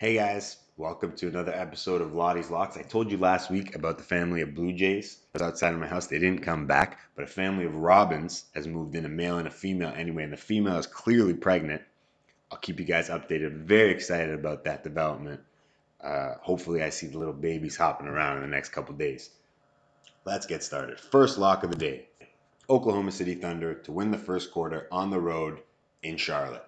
Hey guys, welcome to another episode of Loddy's Locks. I told you last week about the family of Blue Jays. I was outside of my house. They didn't come back, but a family of Robins has moved in, a male and a female anyway, and the female is clearly pregnant. I'll keep you guys updated. Very excited about that development. Hopefully I see the little babies hopping around in the next couple days. Let's get started. First lock of the day. Oklahoma City Thunder to win the first quarter on the road in Charlotte.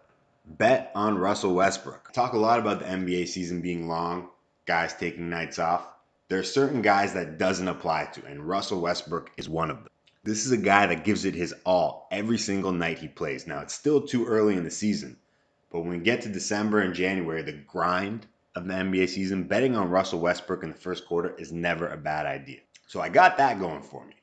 Bet on Russell Westbrook. Talk a lot about the NBA season being long, guys taking nights off. There are certain guys that doesn't apply to, and Russell Westbrook is one of them. This is a guy that gives it his all every single night he plays. Now, it's still too early in the season, but when we get to December and January, the grind of the NBA season, betting on Russell Westbrook in the first quarter is never a bad idea. So I got that going for me.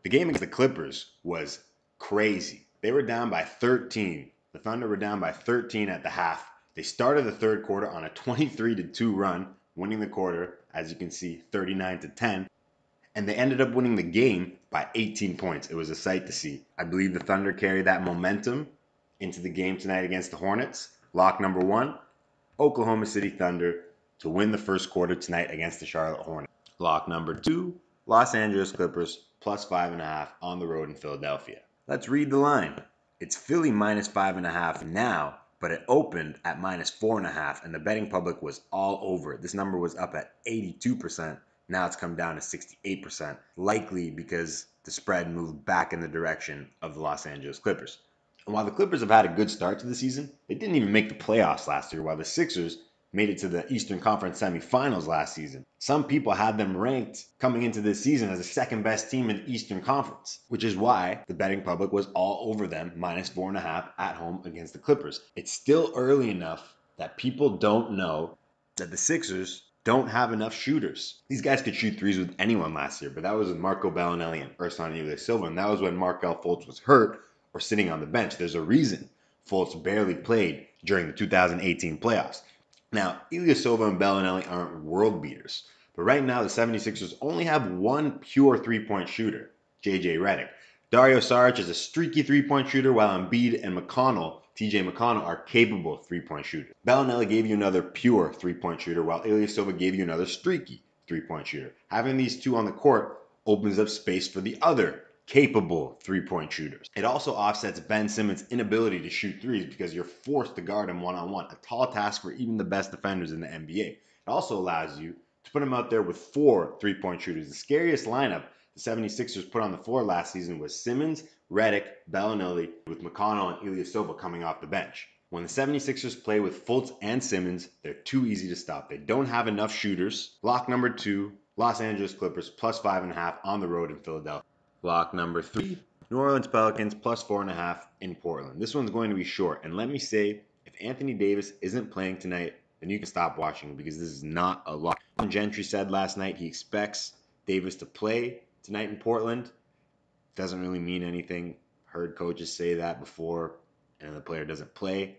The game against the Clippers was crazy. They were down by 13. The Thunder were down by 13 at the half. They started the third quarter on a 23-2 run, winning the quarter, as you can see, 39-10. And they ended up winning the game by 18 points. It was a sight to see. I believe the Thunder carried that momentum into the game tonight against the Hornets. Lock number one, Oklahoma City Thunder to win the first quarter tonight against the Charlotte Hornets. Lock number two, Los Angeles Clippers plus 5.5 on the road in Philadelphia. Let's read the line. It's Philly minus 5.5 now, but it opened at minus 4.5, and the betting public was all over it. This number was up at 82%. Now it's come down to 68%, likely because the spread moved back in the direction of the Los Angeles Clippers. And while the Clippers have had a good start to the season, they didn't even make the playoffs last year, while the Sixers made it to the Eastern Conference semifinals last season. Some people had them ranked coming into this season as the second best team in the Eastern Conference, which is why the betting public was all over them, minus 4.5 at home against the Clippers. It's still early enough that people don't know that the Sixers don't have enough shooters. These guys could shoot threes with anyone last year, but that was with Marco Bellinelli and Ersan Ilyasova, and that was when Markelle Fultz was hurt or sitting on the bench. There's a reason Fultz barely played during the 2018 playoffs. Now, Ilyasova and Bellinelli aren't world beaters, but right now the 76ers only have one pure three-point shooter, J.J. Redick. Dario Saric is a streaky three-point shooter, while Embiid and T.J. McConnell, are capable three-point shooters. Bellinelli gave you another pure three-point shooter, while Ilyasova gave you another streaky three-point shooter. Having these two on the court opens up space for the other capable three-point shooters. It also offsets Ben Simmons' inability to shoot threes because you're forced to guard him one-on-one, a tall task for even the best defenders in the NBA. It also allows you to put him out there with 4 three-point shooters. The scariest lineup the 76ers put on the floor last season was Simmons, Redick, Bellinelli, with McConnell and Ilyasova coming off the bench. When the 76ers play with Fultz and Simmons, they're too easy to stop. They don't have enough shooters. Lock number 2, Los Angeles Clippers plus 5.5 on the road in Philadelphia. Lock number 3, New Orleans Pelicans plus 4.5 in Portland. This one's going to be short. And let me say, if Anthony Davis isn't playing tonight, then you can stop watching because this is not a lock. Gentry said last night he expects Davis to play tonight in Portland. Doesn't really mean anything. Heard coaches say that before and the player doesn't play.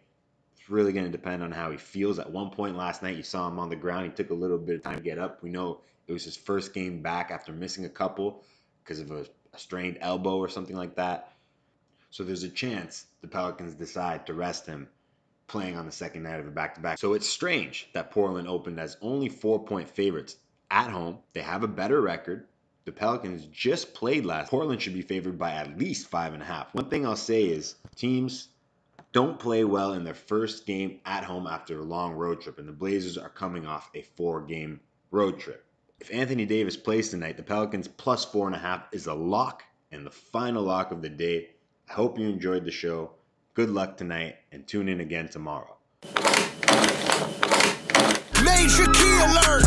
It's really going to depend on how he feels. At one point last night, you saw him on the ground. He took a little bit of time to get up. We know it was his first game back after missing a couple because of a strained elbow or something like that. So there's a chance the Pelicans decide to rest him playing on the second night of a back-to-back. So it's strange that Portland opened as only 4-point favorites at home. They have a better record. The Pelicans just played last. Portland should be favored by at least 5.5. One thing I'll say is teams don't play well in their first game at home after a long road trip, and the Blazers are coming off a 4-game road trip. If Anthony Davis plays tonight, the Pelicans plus 4.5 is a lock and the final lock of the day. I hope you enjoyed the show. Good luck tonight and tune in again tomorrow. Major key alert!